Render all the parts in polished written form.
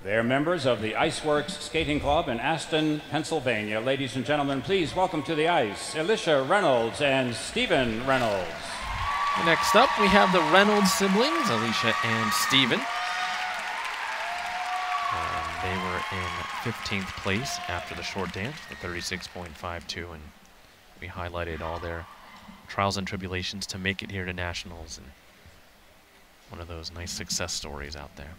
They're members of the Iceworks Skating Club in Aston, Pennsylvania. Ladies and gentlemen, please welcome to the ice, Elicia Reynolds and Stephen Reynolds. Next up, we have the Reynolds siblings, Elicia and Stephen. And they were in 15th place after the short dance with 36.52, and we highlighted all their trials and tribulations to make it here to nationals, and one of those nice success stories out there.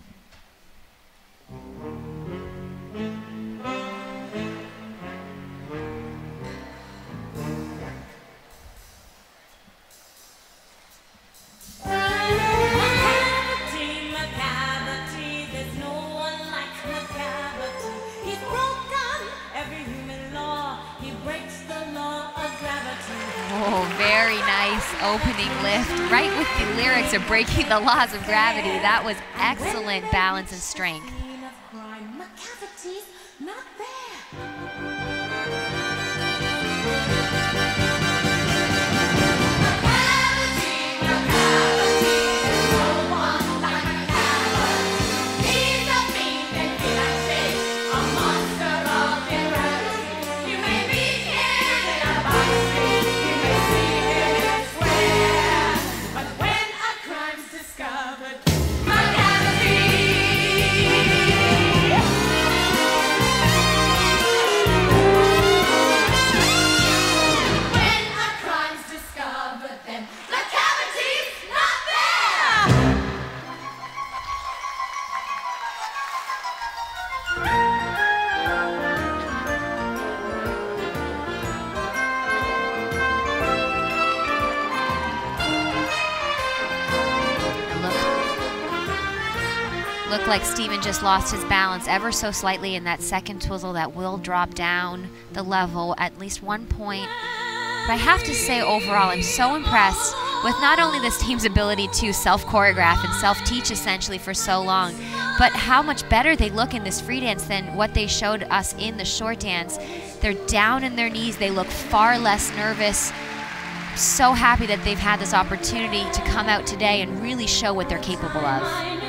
Oh, very nice opening lift, right with the lyrics of breaking the laws of gravity. That was excellent balance and strength. Looked like Stephen just lost his balance ever so slightly in that second twizzle that will drop down the level at least 1 point. But I have to say overall, I'm so impressed with not only this team's ability to self-choreograph and self-teach essentially for so long, but how much better they look in this free dance than what they showed us in the short dance. They're down in their knees, they look far less nervous. So happy that they've had this opportunity to come out today and really show what they're capable of.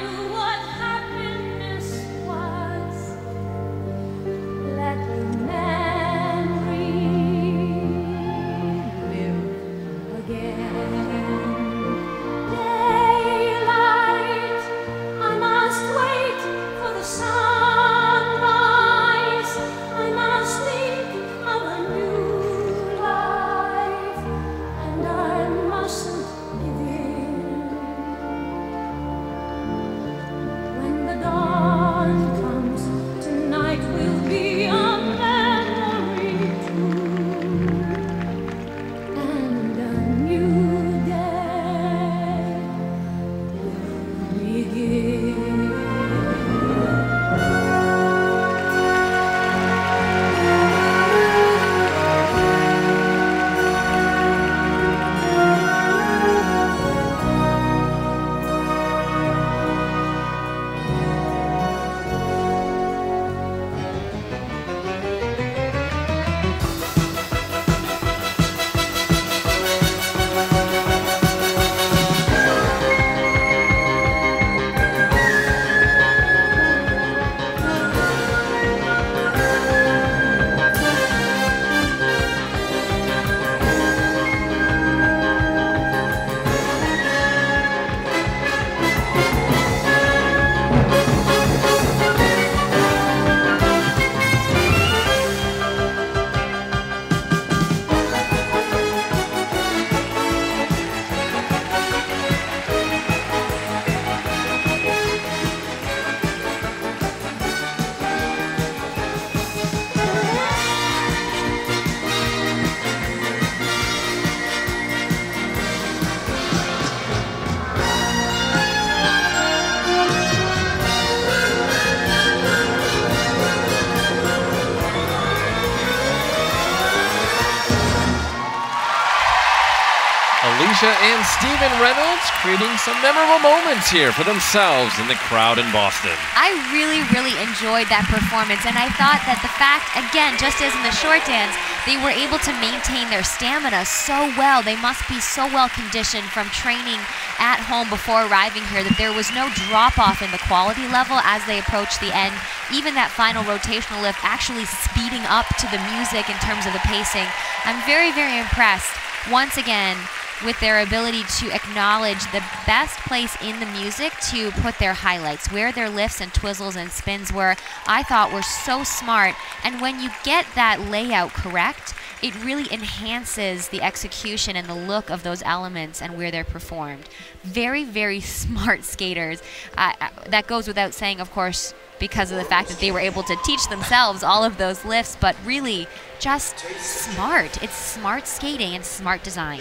Elicia and Stephen Reynolds creating some memorable moments here for themselves and the crowd in Boston. I really, really enjoyed that performance, and I thought that the fact, again, just as in the short dance, they were able to maintain their stamina so well. They must be so well conditioned from training at home before arriving here that there was no drop-off in the quality level as they approached the end. Even that final rotational lift actually speeding up to the music in terms of the pacing. I'm very, very impressed, once again, with their ability to acknowledge the best place in the music to put their highlights, where their lifts and twizzles and spins were, I thought were so smart. And when you get that layout correct, it really enhances the execution and the look of those elements and where they're performed. Very, very smart skaters. That goes without saying, of course, because of the fact that they were able to teach themselves all of those lifts, but really just smart. It's smart skating and smart design.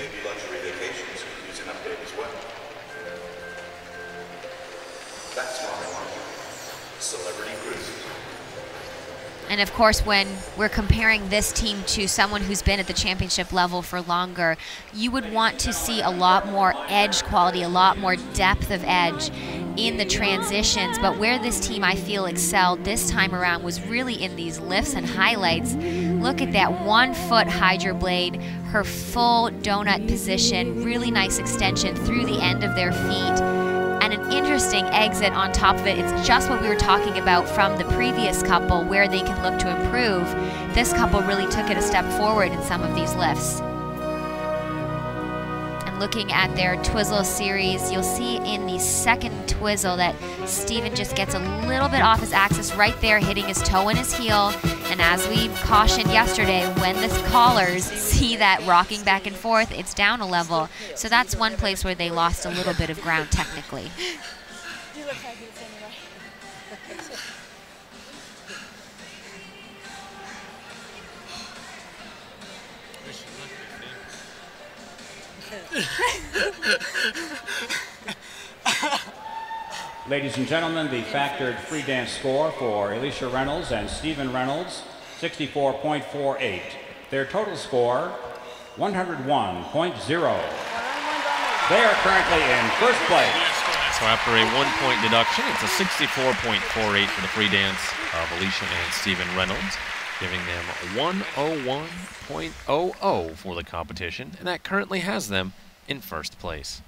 And of course, when we're comparing this team to someone who's been at the championship level for longer, you would want to see a lot more edge quality, a lot more depth of edge in the transitions. But where this team, I feel, excelled this time around was really in these lifts and highlights. Look at that 1 foot Hydra blade, her full donut position, really nice extension through the end of their feet. And an interesting exit on top of it. It's just what we were talking about from the previous couple, where they can look to improve. This couple really took it a step forward in some of these lifts. And looking at their twizzle series, you'll see in the second twizzle that Stephen just gets a little bit off his axis right there, hitting his toe and his heel. And as we cautioned yesterday, when the callers see that rocking back and forth, it's down a level. So that's one place where they lost a little bit of ground technically. You look like it's anyway. Ladies and gentlemen, the factored free dance score for Elicia Reynolds and Stephen Reynolds, 64.48. Their total score, 101.0. They are currently in first place. So after a 1-point deduction, it's a 64.48 for the free dance of Elicia and Stephen Reynolds, giving them 101.00 for the competition, and that currently has them in first place.